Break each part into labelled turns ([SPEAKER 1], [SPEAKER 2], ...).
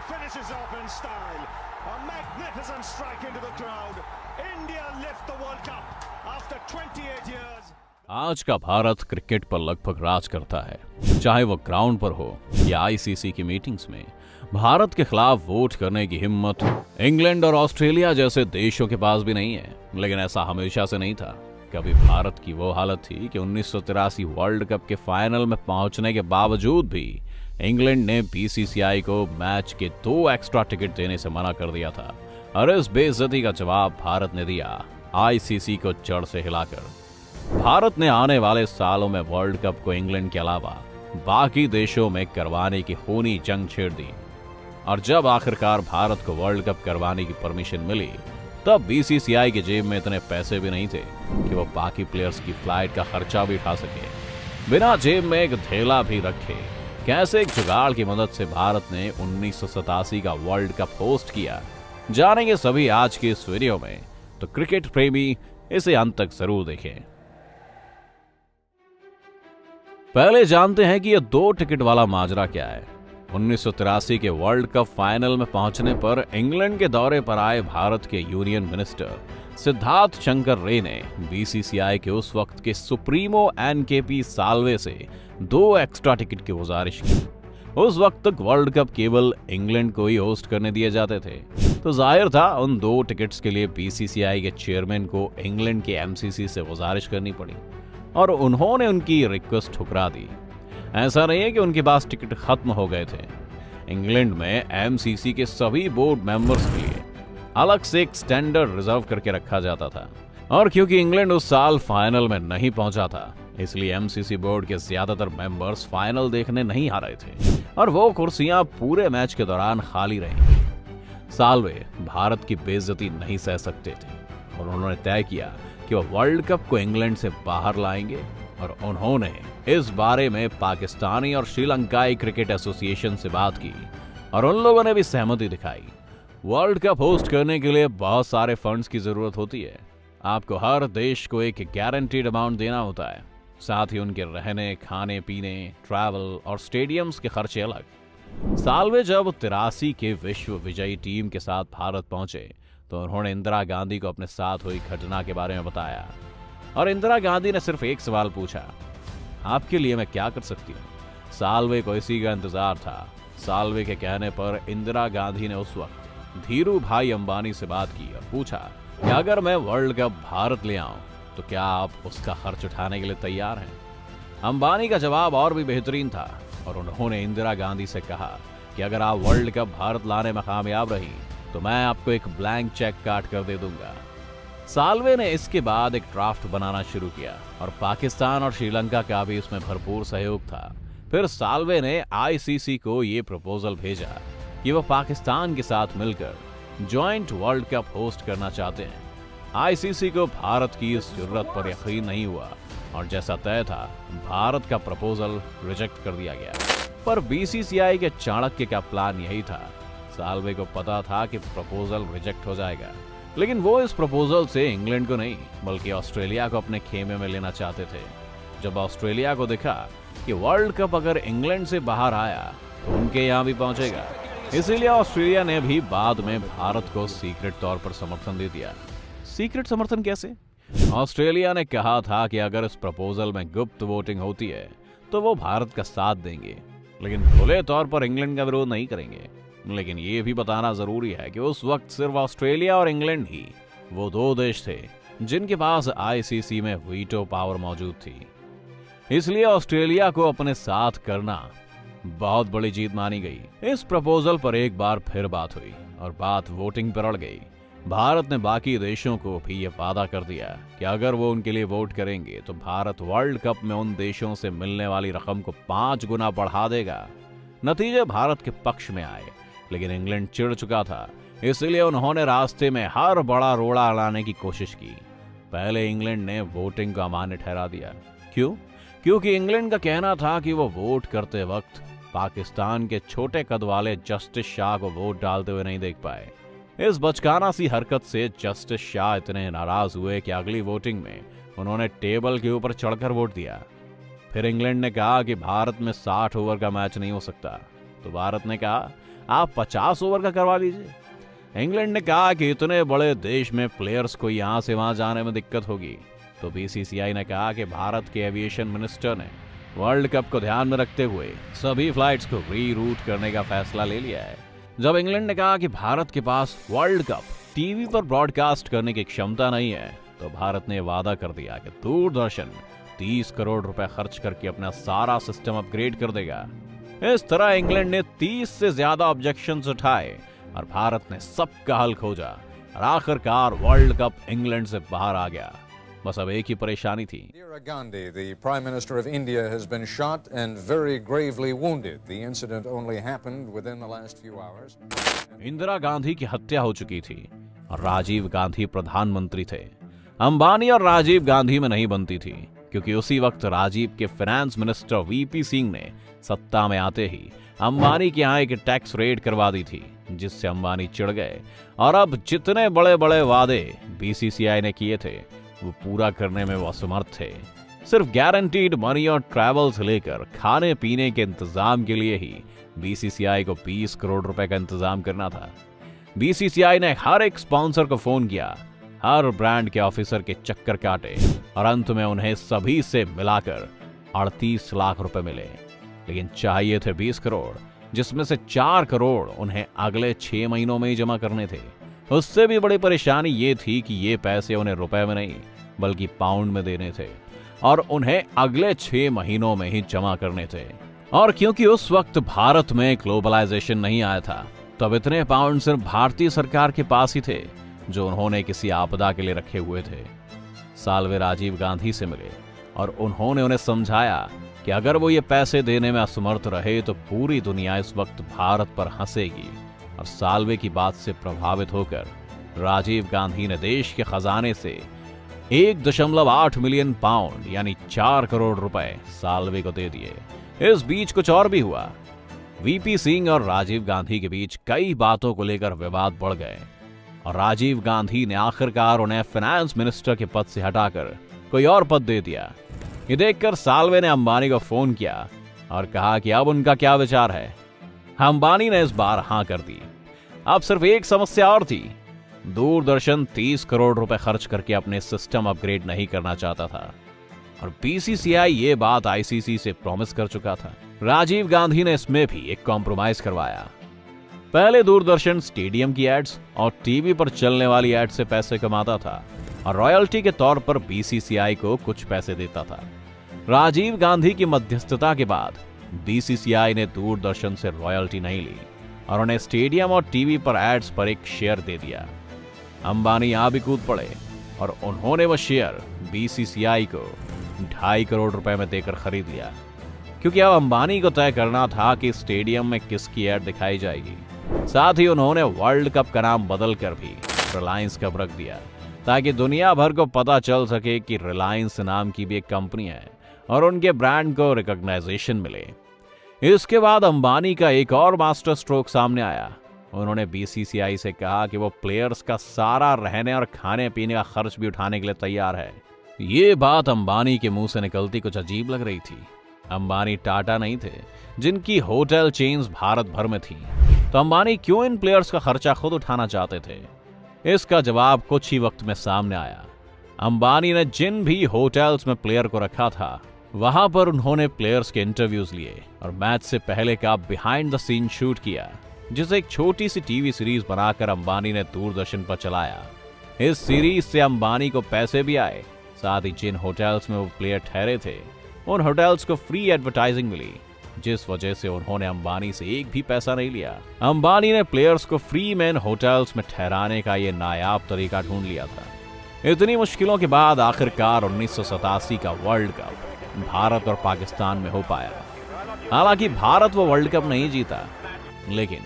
[SPEAKER 1] finishes off in style. A magnificent strike into the crowd. India lift the World Cup after 28 years.
[SPEAKER 2] आज का Bharat cricket पर लगभग राज करता है, चाहे वो ग्राउंड पर हो या आईसीसी की मीटिंग्स में। भारत के खिलाफ वोट करने की हिम्मत इंग्लैंड और ऑस्ट्रेलिया जैसे देशों के पास भी नहीं है, लेकिन ऐसा हमेशा से नहीं था। कभी भारत की वो हालत थी कि 1983 वर्ल्ड कप के फाइनल में पहुंचने के बावजूद भी इंग्लैंड ने बीसीसीआई को मैच के 2 एक्स्ट्रा टिकट देने से मना कर दिया था, और इस बेइज्जती का जवाब भारत ने दिया आईसीसी को जड़ से हिलाकर। भारत ने आने वाले सालों में वर्ल्ड कप को इंग्लैंड के अलावा बाकी देशों में करवाने की खूनी जंग छेड़ दी, और जब आखिरकार भारत को वर्ल्ड कप करवाने की परमिशन मिली, तब बीसीसीआई की जेब में इतने पैसे भी नहीं थे कि वो बाकी प्लेयर्स की फ्लाइट का खर्चा भी उठा सके। बिना जेब में एक थैला भी रखे कैसे एक जुगाड़ की मदद से भारत ने 1987 का वर्ल्ड कप होस्ट किया, जानेंगे सभी आज के इस वीडियो में। तो क्रिकेट प्रेमी इसे अंत तक जरूर देखें। पहले जानते हैं कि यह 2 टिकट वाला माजरा क्या है। 1983 के वर्ल्ड कप फाइनल में पहुंचने पर इंग्लैंड के दौरे पर आए भारत के यूनियन मिनिस्टर सिद्धार्थ शंकर रे ने बीसीसीआई के उस वक्त के सुप्रीमो एनकेपी साल्वे से 2 एक्स्ट्रा टिकट की गुजारिश की। उस वक्त तक वर्ल्ड कप केवल इंग्लैंड को ही होस्ट करने दिए जाते थे, तो जाहिर था उन 2 टिकट्स के लिए बीसीसीआई के चेयरमैन को इंग्लैंड के एमसीसी से गुजारिश करनी पड़ी, और उन्होंने उनकी रिक्वेस्ट ठुकरा दी। ऐसा नहीं है कि उनके पास टिकट खत्म हो गए थे। इंग्लैंड में एमसीसी के सभी बोर्ड मेंबर्स के लिए अलग से एक स्टैंडर्ड रिजर्व करके रखा जाता था, और क्योंकि इंग्लैंड उस साल फाइनल में नहीं पहुंचा था, इसलिए एमसीसी बोर्ड के ज्यादातर मेंबर्स फाइनल देखने नहीं आ रहे थे, और वो कुर्सियां पूरे मैच के दौरान खाली रही। साल्वे भारत की बेइज्जती नहीं सह सकते थे, और उन्होंने तय किया कि वो वर्ल्ड कप को इंग्लैंड से बाहर लाएंगे, और उन्होंने इस बारे में पाकिस्तानी और श्रीलंकाई क्रिकेट एसोसिएशन से बात की, और उन लोगों ने भी सहमति दिखाई। वर्ल्ड कप होस्ट करने के लिए बहुत सारे फंड्स की जरूरत होती है। आपको हर देश को एक गारंटीड अमाउंट देना होता है, साथ ही उनके रहने, खाने पीने, ट्रैवल और स्टेडियम्स के खर्चे अलग। साल्वे जब 83 के विश्व विजयी टीम के साथ भारत पहुंचे, तो उन्होंने इंदिरा गांधी को अपने साथ हुई घटना के बारे में बताया, और इंदिरा गांधी ने सिर्फ एक सवाल पूछा, आपके लिए मैं क्या कर सकती हूँ। साल्वे को इसी का इंतजार था। साल्वे के कहने पर इंदिरा गांधी ने उस वक्त धीरू भाई अंबानी से बात की और पूछा कि अगर मैं वर्ल्ड कप भारत ले आऊं तो क्या आप उसका खर्च उठाने के लिए तैयार हैं। अंबानी का जवाब और भी बेहतरीन था, और उन्होंने इंदिरा गांधी से कहा कि अगर आप वर्ल्ड कप भारत लाने में कामयाब रही तो मैं आपको एक ब्लैंक चेक काट कर दे दूंगा। साल्वे ने इसके बाद एक ड्राफ्ट बनाना शुरू किया, और पाकिस्तान और श्रीलंका का भी इसमें भरपूर सहयोग था। फिर साल्वे ने आईसीसी को ये प्रपोजल भेजा कि वो पाकिस्तान के साथ मिलकर जॉइंट वर्ल्ड कप होस्ट करना चाहते हैं। आईसीसी को भारत की इस जरूरत पर यकीन नहीं हुआ, और जैसा तय था भारत का प्रपोजल रिजेक्ट कर दिया गया। पर बीसीसीआई के चाणक्य का प्लान यही था। साल्वे को पता था कि प्रपोजल रिजेक्ट हो जाएगा, लेकिन वो इस प्रपोजल से इंग्लैंड को नहीं बल्कि ऑस्ट्रेलिया को अपने खेमे में लेना चाहते थे। जब ऑस्ट्रेलिया को देखा कि वर्ल्ड कप अगर इंग्लैंड से बाहर आया तो उनके यहाँ भी पहुंचेगा, इसीलिए ऑस्ट्रेलिया ने भी बाद में भारत को सीक्रेट तौर पर समर्थन दे दिया। सीक्रेट समर्थन कैसे? ऑस्ट्रेलिया ने कहा था कि अगर इस प्रपोजल में गुप्त वोटिंग होती है तो वो भारत का साथ देंगे, लेकिन खुले तौर पर इंग्लैंड का विरोध नहीं करेंगे। लेकिन ये भी बताना जरूरी है कि उस वक्त सिर्फ ऑस्ट्रेलिया और इंग्लैंड ही वो 2 देश थे जिनके पास आईसीसी में वीटो पावर मौजूद थी। इसलिए ऑस्ट्रेलिया को अपने साथ करना बहुत बड़ी जीत मानी गई। इस प्रपोजल पर एक बार फिर बात हुई, और बात वोटिंग पर अड़ गई। भारत ने बाकी देशों को भी ये वादा कर दिया कि अगर वो उनके लिए वोट करेंगे तो भारत वर्ल्ड कप में उन देशों से मिलने वाली रकम को 5 गुना बढ़ा देगा। नतीजे भारत के पक्ष में आए, लेकिन इंग्लैंड चिढ़ चुका था, इसलिए उन्होंने रास्ते में हर बड़ा रोड़ा लाने की कोशिश की। पहले इंग्लैंड ने वोटिंग को अमान्य ठहरा दिया। क्यों? क्योंकि इंग्लैंड का कहना था कि वो वोट करते वक्त पाकिस्तान के छोटे कद वाले जस्टिस शाह को वोट डालते हुए नहीं देख पाए। इस बचकाना सी हरकत से जस्टिस शाह इतने नाराज हुए कि अगली वोटिंग में उन्होंने टेबल के ऊपर चढ़कर वोट दिया। फिर इंग्लैंड ने कहा कि भारत में 60 ओवर का मैच नहीं हो सकता, तो भारत ने कहा आप 50 ओवर का करवा लीजिए। इंग्लैंड ने कहा कि इतने बड़े देश में प्लेयर्स को यहां से वहां जाने में दिक्कत होगी। तो बीसीसीआई ने कहा कि भारत के एविएशन मिनिस्टर ने वर्ल्ड कप को ध्यान में रखते हुए सभी फ्लाइट्स को रीरूट करने का फैसला ले लिया है। जब इंग्लैंड ने कहा कि भारत के पास वर्ल्ड कप टीवी पर ब्रॉडकास्ट करने की क्षमता नहीं है, तो भारत ने वादा कर दिया कि दूरदर्शन 30 करोड़ रुपए खर्च करके अपना सारा सिस्टम अपग्रेड कर देगा। इस तरह इंग्लैंड ने 30 से ज्यादा ऑब्जेक्शंस उठाए और भारत ने सबका हल खोजा और आखिरकार वर्ल्ड कप इंग्लैंड से बाहर आ गया। बस अब एक ही परेशानी थी।
[SPEAKER 3] Indira Gandhi, the Prime Minister of India, has been shot and very gravely wounded. The incident only happened within the last few hours.
[SPEAKER 2] Indira Gandhi की हत्या हो चुकी थी और राजीव गांधी प्रधानमंत्री थे। अंबानी और राजीव गांधी में नहीं बनती थी, क्योंकि उसी वक्त राजीव के फाइनेंस मिनिस्टर वीपी सिंह ने सत्ता में आते ही अंबानी के यहाँ एक टैक्स रेड करवा दी थी, जिससे अंबानी चिढ़ गए और अब जितने बड़े बड़े वादे बीसीसीआई ने किए थे वो पूरा करने में वो असमर्थ थे। सिर्फ गारंटीड मनी और ट्रैवल से लेकर खाने पीने के इंतजाम के लिए ही बीसीसीआई को 20 करोड़ रुपए का इंतजाम करना था। बीसीसीआई ने हर एक स्पॉन्सर को फोन किया, हर ब्रांड के ऑफिसर के चक्कर काटे और अंत में उन्हें सभी से मिलाकर 38 लाख रुपए मिले। लेकिन चाहिए थे 20 करोड़, जिसमें से 4 करोड़ उन्हें अगले 6 महीनों में ही जमा करने थे। उससे भी बड़ी परेशानी ये थी कि ये पैसे उन्हें रुपए में नहीं बल्कि पाउंड में देने थे और उन्हें अगले 6 महीनों में ही जमा करने थे। और क्योंकि उस वक्त भारत में ग्लोबलाइजेशन नहीं आया था, तब इतने पाउंड सिर्फ भारतीय सरकार के पास ही थे, जो उन्होंने किसी आपदा के लिए रखे हुए थे। साल्वे राजीव गांधी से मिले और उन्होंने उन्हें समझाया कि अगर वो ये पैसे देने में असमर्थ रहे तो पूरी दुनिया इस वक्त भारत पर हंसेगी। और साल्वे की बात से प्रभावित होकर राजीव गांधी ने देश के खजाने से 1.8 मिलियन पाउंड यानी 4 करोड़ रुपए साल्वे को दे दिए। इस बीच कुछ और भी हुआ। वीपी सिंह और राजीव गांधी के बीच कई बातों को लेकर विवाद बढ़ गए और राजीव गांधी ने आखिरकार उन्हें फाइनेंस मिनिस्टर के पद से हटाकर कोई और पद दे दिया। ये देखकर साल्वे ने अंबानी को फोन किया और कहा कि अब उनका क्या विचार है। अंबानी ने इस बार हां कर दी। अब सिर्फ एक समस्या और थी, दूरदर्शन 30 करोड़ रुपए खर्च करके अपने सिस्टम अपग्रेड नहीं करना चाहता था और बीसीसीआई ये बात आईसीसी से प्रॉमिस कर चुका था। राजीव गांधी ने इसमें भी एक कॉम्प्रोमाइज करवाया। पहले दूरदर्शन स्टेडियम की एड्स और टीवी पर चलने वाली एड से पैसे कमाता था और रॉयल्टी के तौर पर बीसीसीआई को कुछ पैसे देता था। राजीव गांधी की मध्यस्थता के बाद बीसीसीआई ने दूरदर्शन से रॉयल्टी नहीं ली और उन्हें स्टेडियम और टीवी पर एड्स पर एक शेयर दे दिया। अंबानी यहां भी कूद पड़े और उन्होंने वो शेयर बीसीसीआई को 2.5 करोड़ रुपए में देकर खरीद लिया, क्योंकि अब अंबानी को तय करना था कि स्टेडियम में किसकी एड दिखाई जाएगी। साथ ही उन्होंने वर्ल्ड कप का नाम बदलकर भी रिलायंस कप रख दिया, ताकि दुनिया भर को पता चल सके कि रिलायंस नाम की भी एक कंपनी है और उनके ब्रांड को रिकॉग्नाइजेशन मिले। इसके बाद अंबानी का एक और मास्टर स्ट्रोक सामने आया। उन्होंने बीसीसीआई से कहा कि वो प्लेयर्स का सारा रहने और खाने पीने का खर्च भी उठाने के लिए तैयार है। ये बात अंबानी के मुंह से निकलती कुछ अजीब लग रही थी। अंबानी टाटा नहीं थे, जिनकी होटल चेन्स भारत भर में थी, तो अंबानी क्यों इन प्लेयर्स का खर्चा खुद उठाना चाहते थे? इसका जवाब कुछ ही वक्त में सामने आया। अंबानी ने जिन भी होटल्स में प्लेयर को रखा था, वहां पर उन्होंने प्लेयर्स के इंटरव्यूज लिए और मैच से पहले का बिहाइंड द सीन शूट किया, जिसे एक छोटी सी टीवी सीरीज बनाकर अंबानी ने दूरदर्शन पर चलाया। इस सीरीज से अंबानी को पैसे भी आए, साथ ही जिन होटल्स में वो प्लेयर ठहरे थे उन होटल्स को फ्री एडवर्टाइजिंग मिली, जिस वजह से उन्होंने अंबानी से एक भी पैसा नहीं लिया। अंबानी ने प्लेयर्स को फ्री में होटल्स में ठहराने का ये नायाब तरीका ढूंढ लिया था। इतनी मुश्किलों के बाद आखिरकार 1987 का वर्ल्ड कप भारत और पाकिस्तान में हो पाया। हालांकि भारत वो वर्ल्ड कप नहीं जीता, लेकिन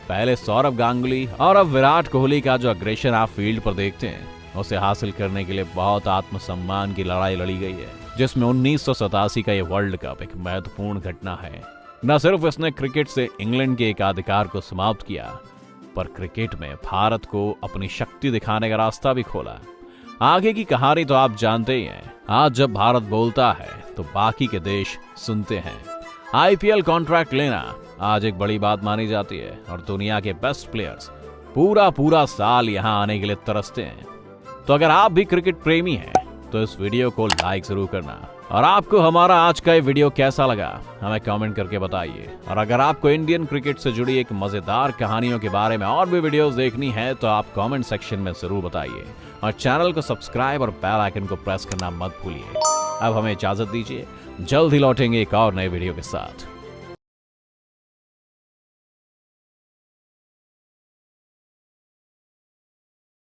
[SPEAKER 2] पहले सौरव गांगुली और अब विराट कोहली का जो अग्रेशन आप फील्ड पर देखते हैं, उसे हासिल करने के लिए बहुत आत्मसम्मान की लड़ाई लड़ी गई है, जिसमें 1987 का ये वर्ल्ड कप एक महत्वपूर्ण घटना है। न सिर्फ इसने क्रिकेट से इंग्लैंड के एकाधिकार को समाप्त किया, पर क्रिकेट में भारत को अपनी शक्ति दिखाने का रास्ता भी खोला। आगे की कहानी तो आप जानते ही हैं। आज जब भारत बोलता है तो बाकी के देश सुनते हैं। आईपीएल कॉन्ट्रैक्ट लेना आज एक बड़ी बात मानी जाती है और दुनिया के बेस्ट प्लेयर्स पूरा साल यहाँ आने के लिए तरसते हैं। तो अगर आप भी क्रिकेट प्रेमी हैं तो इस वीडियो को लाइक जरूर करना। और आपको हमारा आज का ये वीडियो कैसा लगा हमें कमेंट करके बताइए। और अगर आपको इंडियन क्रिकेट से जुड़ी एक मजेदार कहानियों के बारे में और भी वीडियोस देखनी है तो आप कमेंट सेक्शन में जरूर बताइए। और चैनल को सब्सक्राइब और बेल आइकन को प्रेस करना मत भूलिए। अब हमें इजाजत दीजिए, जल्द ही लौटेंगे एक और नए वीडियो के साथ।